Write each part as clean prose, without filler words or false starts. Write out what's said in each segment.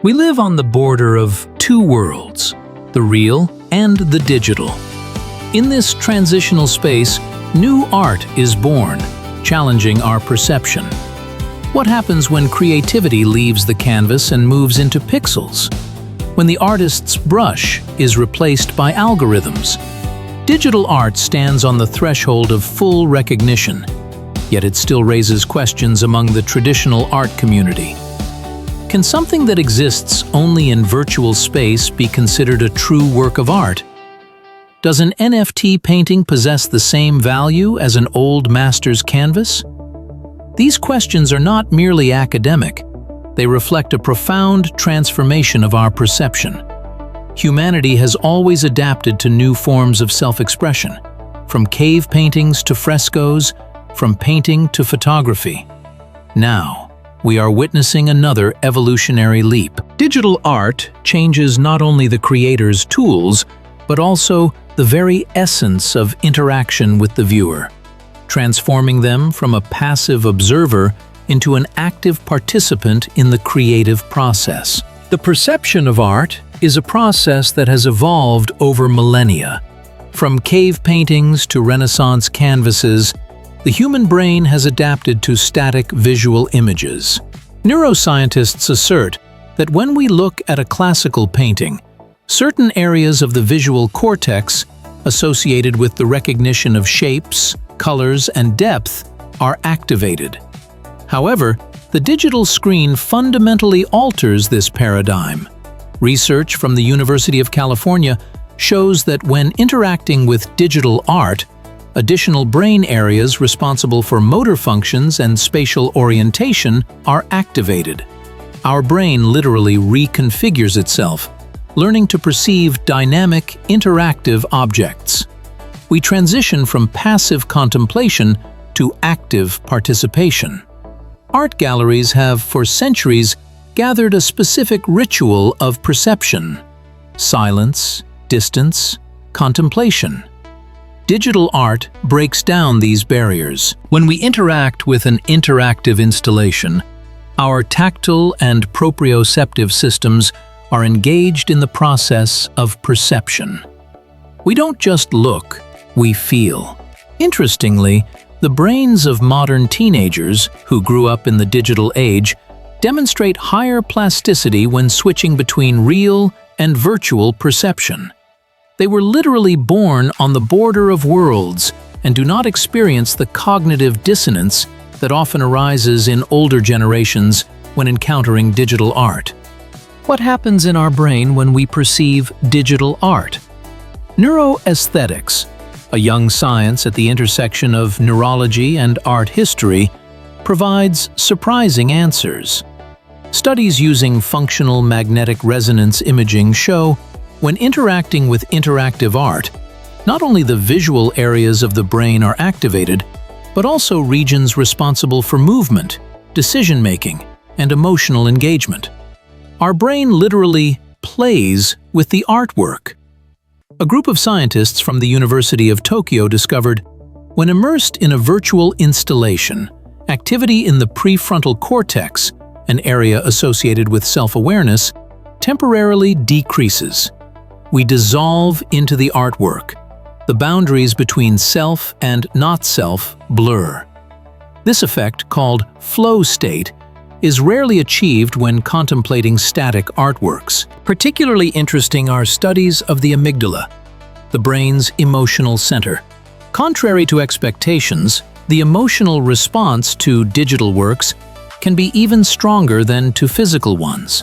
We live on the border of two worlds, the real and the digital. In this transitional space, new art is born, challenging our perception. What happens when creativity leaves the canvas and moves into pixels? When the artist's brush is replaced by algorithms? Digital art stands on the threshold of full recognition, yet it still raises questions among the traditional art community. Can something that exists only in virtual space be considered a true work of art? Does an NFT painting possess the same value as an old master's canvas? These questions are not merely academic. They reflect a profound transformation of our perception. Humanity has always adapted to new forms of self-expression, from cave paintings to frescoes, from painting to photography. Now, we are witnessing another evolutionary leap. Digital art changes not only the creator's tools, but also the very essence of interaction with the viewer, transforming them from a passive observer into an active participant in the creative process. The perception of art is a process that has evolved over millennia. From cave paintings to Renaissance canvases, the human brain has adapted to static visual images. Neuroscientists assert that when we look at a classical painting, certain areas of the visual cortex associated with the recognition of shapes, colors, and depth are activated. However, the digital screen fundamentally alters this paradigm. Research from the University of California shows that when interacting with digital art, additional brain areas responsible for motor functions and spatial orientation are activated. Our brain literally reconfigures itself, learning to perceive dynamic, interactive objects. We transition from passive contemplation to active participation. Art galleries have, for centuries, gathered a specific ritual of perception: silence, distance, contemplation. Digital art breaks down these barriers. When we interact with an interactive installation, our tactile and proprioceptive systems are engaged in the process of perception. We don't just look, we feel. Interestingly, the brains of modern teenagers who grew up in the digital age demonstrate higher plasticity when switching between real and virtual perception. They were literally born on the border of worlds and do not experience the cognitive dissonance that often arises in older generations when encountering digital art. What happens in our brain when we perceive digital art? Neuroaesthetics, a young science at the intersection of neurology and art history, provides surprising answers. Studies using functional magnetic resonance imaging show when interacting with interactive art, not only the visual areas of the brain are activated, but also regions responsible for movement, decision-making, and emotional engagement. Our brain literally plays with the artwork. A group of scientists from the University of Tokyo discovered, when immersed in a virtual installation, activity in the prefrontal cortex, an area associated with self-awareness, temporarily decreases. We dissolve into the artwork. The boundaries between self and not self blur. This effect, called flow state, is rarely achieved when contemplating static artworks. Particularly interesting are studies of the amygdala, the brain's emotional center. Contrary to expectations, the emotional response to digital works can be even stronger than to physical ones.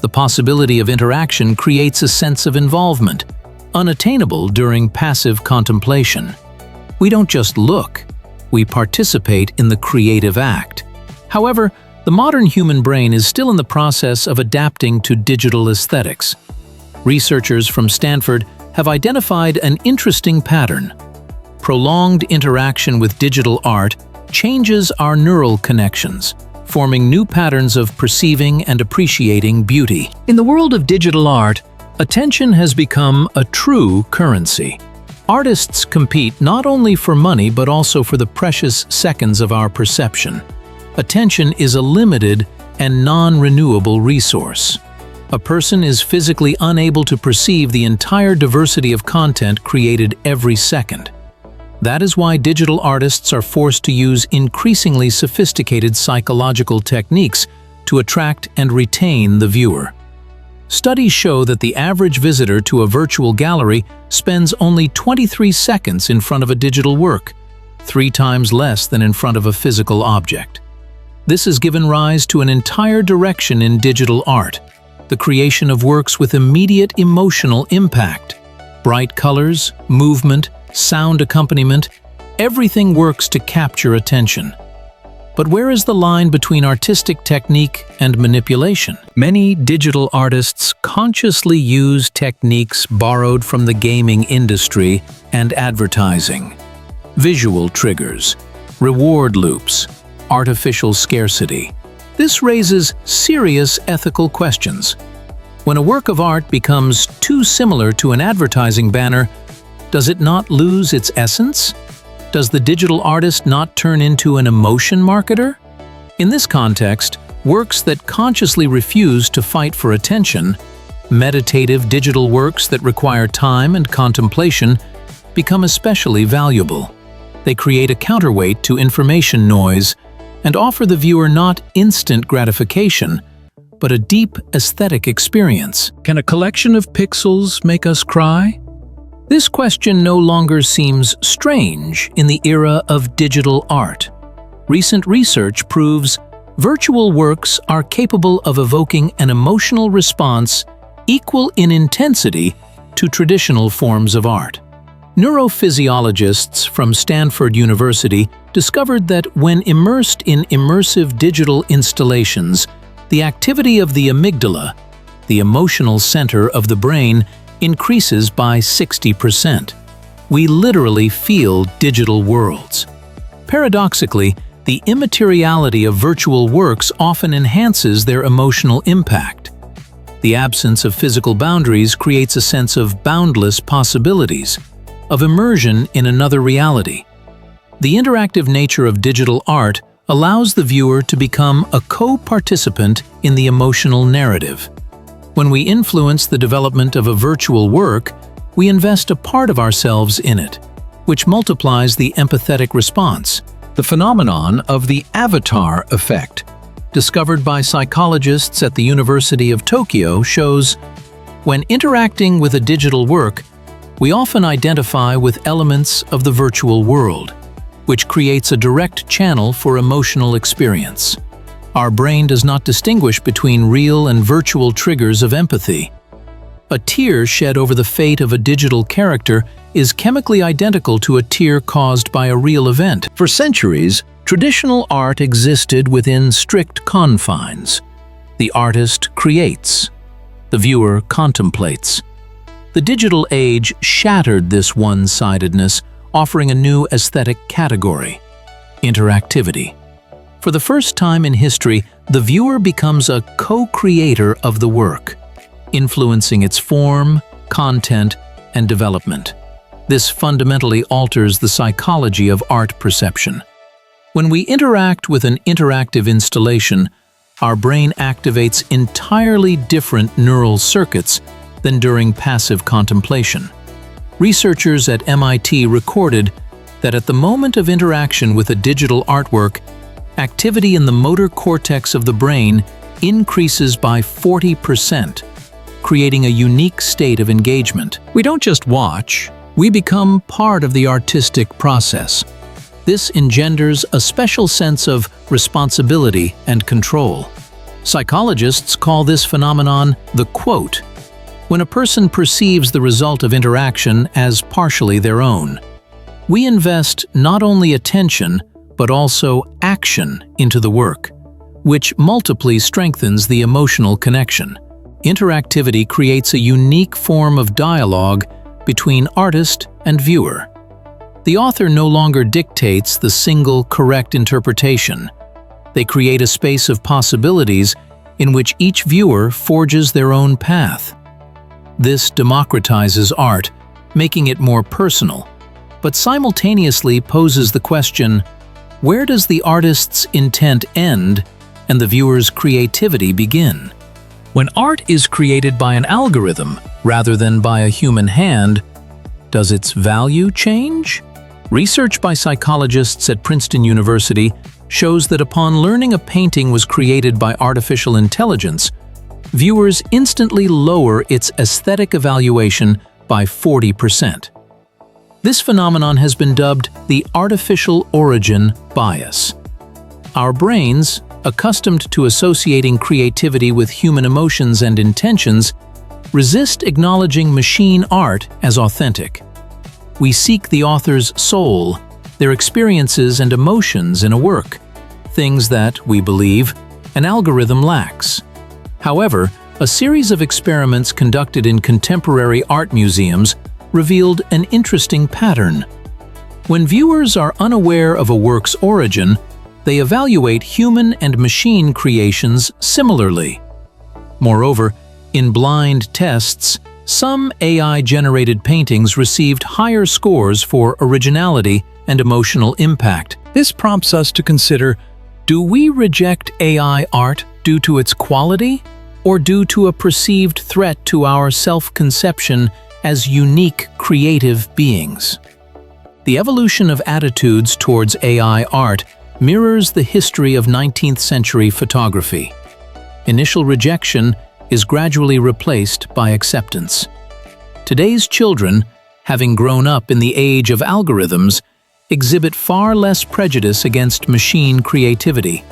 The possibility of interaction creates a sense of involvement, unattainable during passive contemplation. We don't just look, we participate in the creative act. However, the modern human brain is still in the process of adapting to digital aesthetics. Researchers from Stanford have identified an interesting pattern. Prolonged interaction with digital art changes our neural connections, forming new patterns of perceiving and appreciating beauty. In the world of digital art, attention has become a true currency. Artists compete not only for money but also for the precious seconds of our perception. Attention is a limited and non-renewable resource. A person is physically unable to perceive the entire diversity of content created every second. That is why digital artists are forced to use increasingly sophisticated psychological techniques to attract and retain the viewer. Studies show that the average visitor to a virtual gallery spends only 23 seconds in front of a digital work, 3 times less than in front of a physical object. This has given rise to an entire direction in digital art, the creation of works with immediate emotional impact. Bright colors, movement, sound accompaniment, everything works to capture attention. But where is the line between artistic technique and manipulation? Many digital artists consciously use techniques borrowed from the gaming industry and advertising. Visual triggers, reward loops, artificial scarcity. This raises serious ethical questions. When a work of art becomes too similar to an advertising banner, does it not lose its essence? Does the digital artist not turn into an emotion marketer? In this context, works that consciously refuse to fight for attention, meditative digital works that require time and contemplation, become especially valuable. They create a counterweight to information noise and offer the viewer not instant gratification, but a deep aesthetic experience. Can a collection of pixels make us cry? This question no longer seems strange in the era of digital art. Recent research proves virtual works are capable of evoking an emotional response equal in intensity to traditional forms of art. Neurophysiologists from Stanford University discovered that when immersed in immersive digital installations, the activity of the amygdala, the emotional center of the brain, increases by 60%. We literally feel digital worlds. Paradoxically, the immateriality of virtual works often enhances their emotional impact. The absence of physical boundaries creates a sense of boundless possibilities, of immersion in another reality. The interactive nature of digital art allows the viewer to become a co-participant in the emotional narrative. When we influence the development of a virtual work, we invest a part of ourselves in it, which multiplies the empathetic response. The phenomenon of the avatar effect, discovered by psychologists at the University of Tokyo, shows when interacting with a digital work, we often identify with elements of the virtual world, which creates a direct channel for emotional experience. Our brain does not distinguish between real and virtual triggers of empathy. A tear shed over the fate of a digital character is chemically identical to a tear caused by a real event. For centuries, traditional art existed within strict confines. The artist creates. The viewer contemplates. The digital age shattered this one-sidedness, offering a new aesthetic category: interactivity. For the first time in history, the viewer becomes a co-creator of the work, influencing its form, content, and development. This fundamentally alters the psychology of art perception. When we interact with an interactive installation, our brain activates entirely different neural circuits than during passive contemplation. Researchers at MIT recorded that at the moment of interaction with a digital artwork, activity in the motor cortex of the brain increases by 40%, creating a unique state of engagement. We don't just watch, we become part of the artistic process. This engenders a special sense of responsibility and control. Psychologists call this phenomenon the quote, when a person perceives the result of interaction as partially their own. We invest not only attention, but also action into the work, which multiply strengthens the emotional connection. Interactivity creates a unique form of dialogue between artist and viewer. The author no longer dictates the single correct interpretation. They create a space of possibilities in which each viewer forges their own path. This democratizes art, making it more personal, but simultaneously poses the question, where does the artist's intent end and the viewer's creativity begin? When art is created by an algorithm rather than by a human hand, does its value change? Research by psychologists at Princeton University shows that upon learning a painting was created by artificial intelligence, viewers instantly lower its aesthetic evaluation by 40%. This phenomenon has been dubbed the artificial origin bias. Our brains, accustomed to associating creativity with human emotions and intentions, resist acknowledging machine art as authentic. We seek the author's soul, their experiences and emotions in a work, things that, we believe, an algorithm lacks. However, a series of experiments conducted in contemporary art museums revealed an interesting pattern. When viewers are unaware of a work's origin, they evaluate human and machine creations similarly. Moreover, in blind tests, some AI-generated paintings received higher scores for originality and emotional impact. This prompts us to consider, do we reject AI art due to its quality, or due to a perceived threat to our self-conception as unique creative beings? The evolution of attitudes towards AI art mirrors the history of 19th century photography. Initial rejection is gradually replaced by acceptance. Today's children, having grown up in the age of algorithms, exhibit far less prejudice against machine creativity.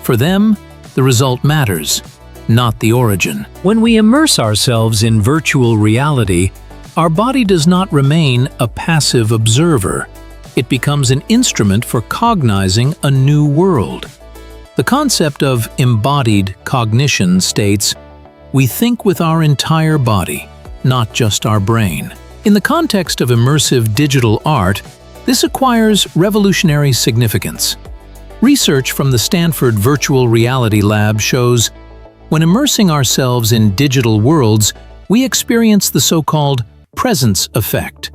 For them, the result matters, not the origin. When we immerse ourselves in virtual reality, our body does not remain a passive observer. It becomes an instrument for cognizing a new world. The concept of embodied cognition states, we think with our entire body, not just our brain. In the context of immersive digital art, this acquires revolutionary significance. Research from the Stanford Virtual Reality Lab shows, when immersing ourselves in digital worlds, we experience the so-called presence effect,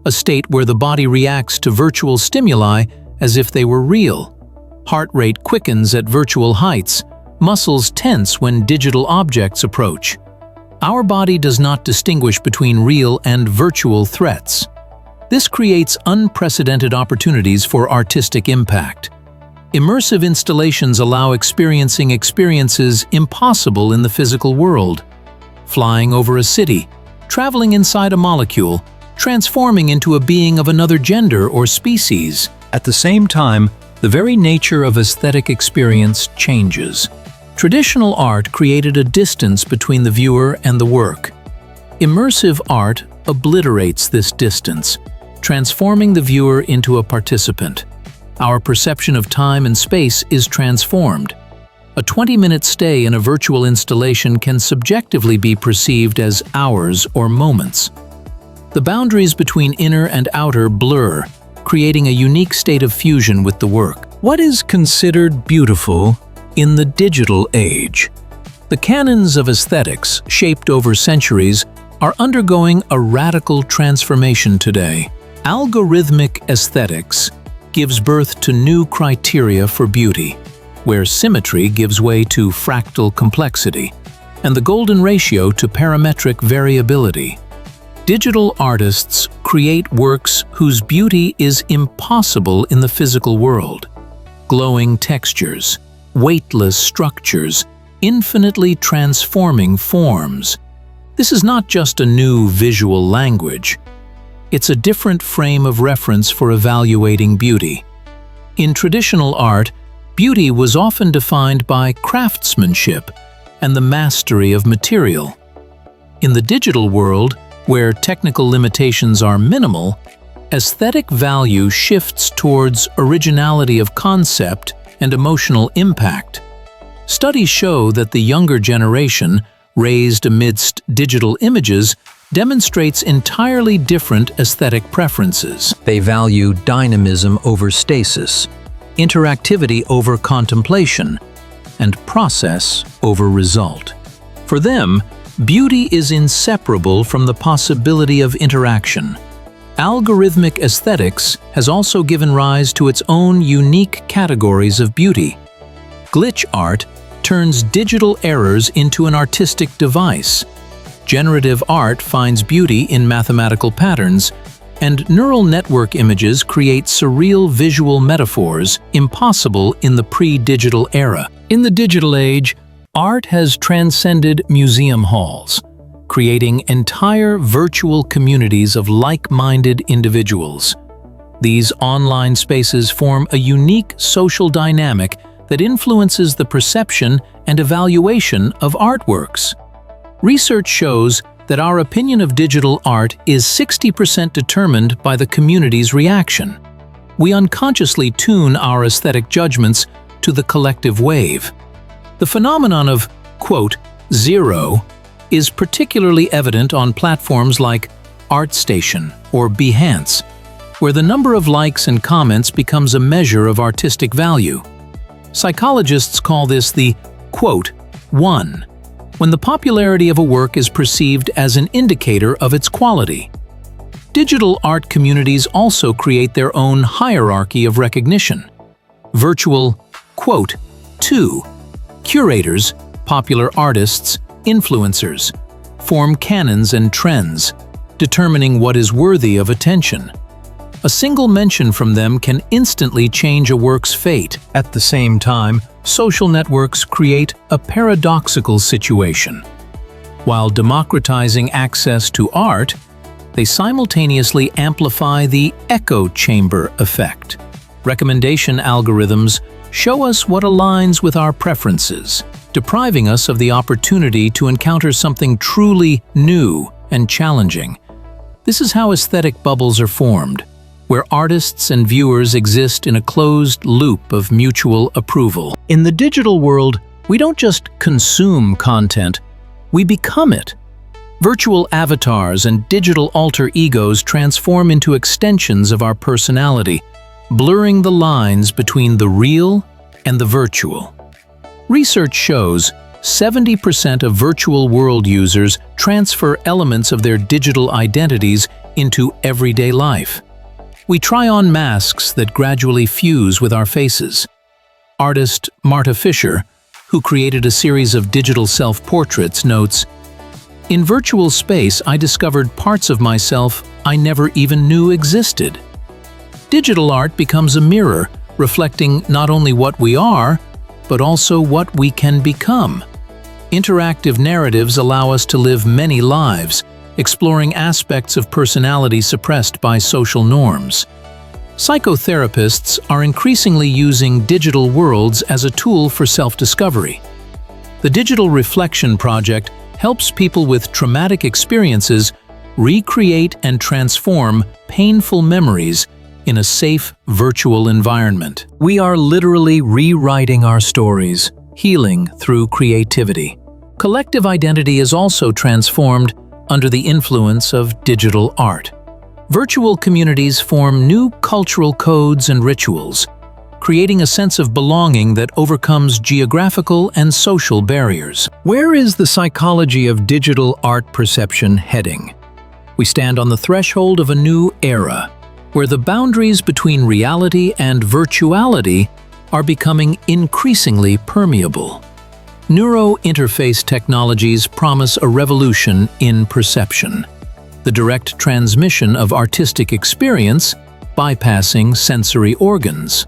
a state where the body reacts to virtual stimuli as if they were real. Heart rate quickens at virtual heights, muscles tense when digital objects approach. Our body does not distinguish between real and virtual threats. This creates unprecedented opportunities for artistic impact. Immersive installations allow experiencing experiences impossible in the physical world. Flying over a city, traveling inside a molecule, transforming into a being of another gender or species. At the same time, the very nature of aesthetic experience changes. Traditional art created a distance between the viewer and the work. Immersive art obliterates this distance, transforming the viewer into a participant. Our perception of time and space is transformed. A 20-minute stay in a virtual installation can subjectively be perceived as hours or moments. The boundaries between inner and outer blur, creating a unique state of fusion with the work. What is considered beautiful in the digital age? The canons of aesthetics, shaped over centuries, are undergoing a radical transformation today. Algorithmic aesthetics gives birth to new criteria for beauty, where symmetry gives way to fractal complexity, and the golden ratio to parametric variability. Digital artists create works whose beauty is impossible in the physical world. Glowing textures, weightless structures, infinitely transforming forms. This is not just a new visual language. It's a different frame of reference for evaluating beauty. In traditional art, beauty was often defined by craftsmanship and the mastery of material. In the digital world, where technical limitations are minimal, aesthetic value shifts towards originality of concept and emotional impact. Studies show that the younger generation, raised amidst digital images, demonstrates entirely different aesthetic preferences. They value dynamism over stasis, interactivity over contemplation, and process over result. For them, beauty is inseparable from the possibility of interaction. Algorithmic aesthetics has also given rise to its own unique categories of beauty. Glitch art turns digital errors into an artistic device. Generative art finds beauty in mathematical patterns, and neural network images create surreal visual metaphors impossible in the pre-digital era. In the digital age, art has transcended museum halls, creating entire virtual communities of like-minded individuals. These online spaces form a unique social dynamic that influences the perception and evaluation of artworks. Research shows that our opinion of digital art is 60% determined by the community's reaction. We unconsciously tune our aesthetic judgments to the collective wave. The phenomenon of, quote, zero is particularly evident on platforms like ArtStation or Behance, where the number of likes and comments becomes a measure of artistic value. Psychologists call this the, quote, one, when the popularity of a work is perceived as an indicator of its quality. Digital art communities also create their own hierarchy of recognition. Virtual, quote, two, curators, popular artists, influencers, form canons and trends, determining what is worthy of attention. A single mention from them can instantly change a work's fate. At the same time, social networks create a paradoxical situation. While democratizing access to art, they simultaneously amplify the echo chamber effect. Recommendation algorithms show us what aligns with our preferences, depriving us of the opportunity to encounter something truly new and challenging. This is how aesthetic bubbles are formed, where artists and viewers exist in a closed loop of mutual approval. In the digital world, we don't just consume content, we become it. Virtual avatars and digital alter egos transform into extensions of our personality, blurring the lines between the real and the virtual. Research shows 70% of virtual world users transfer elements of their digital identities into everyday life. We try on masks that gradually fuse with our faces. Artist Marta Fisher, who created a series of digital self-portraits, notes, "In virtual space, I discovered parts of myself I never even knew existed." Digital art becomes a mirror, reflecting not only what we are, but also what we can become. Interactive narratives allow us to live many lives, exploring aspects of personality suppressed by social norms. Psychotherapists are increasingly using digital worlds as a tool for self-discovery. The Digital Reflection Project helps people with traumatic experiences recreate and transform painful memories in a safe virtual environment. We are literally rewriting our stories, healing through creativity. Collective identity is also transformed under the influence of digital art. Virtual communities form new cultural codes and rituals, creating a sense of belonging that overcomes geographical and social barriers. Where is the psychology of digital art perception heading? We stand on the threshold of a new era, where the boundaries between reality and virtuality are becoming increasingly permeable. Neurointerface technologies promise a revolution in perception, the direct transmission of artistic experience bypassing sensory organs.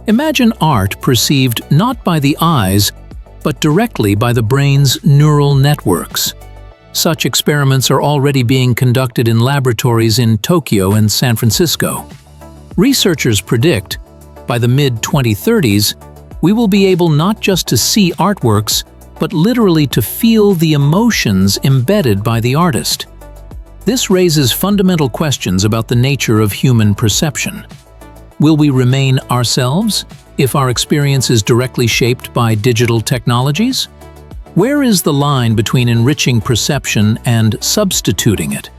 Imagine art perceived not by the eyes, but directly by the brain's neural networks. Such experiments are already being conducted in laboratories in Tokyo and San Francisco. Researchers predict, by the mid-2030s, we will be able not just to see artworks, but literally to feel the emotions embedded by the artist. This raises fundamental questions about the nature of human perception. Will we remain ourselves if our experience is directly shaped by digital technologies? Where is the line between enriching perception and substituting it?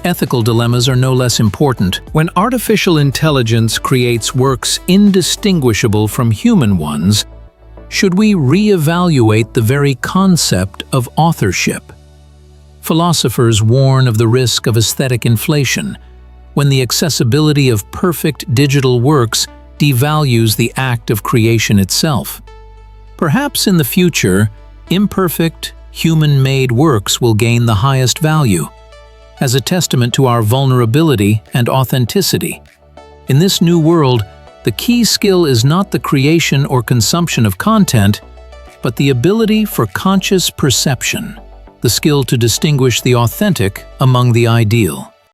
Ethical dilemmas are no less important. When artificial intelligence creates works indistinguishable from human ones, should we reevaluate the very concept of authorship? Philosophers warn of the risk of aesthetic inflation, when the accessibility of perfect digital works devalues the act of creation itself. Perhaps in the future, imperfect, human-made works will gain the highest value, as a testament to our vulnerability and authenticity. In this new world, the key skill is not the creation or consumption of content, but the ability for conscious perception, the skill to distinguish the authentic among the ideal.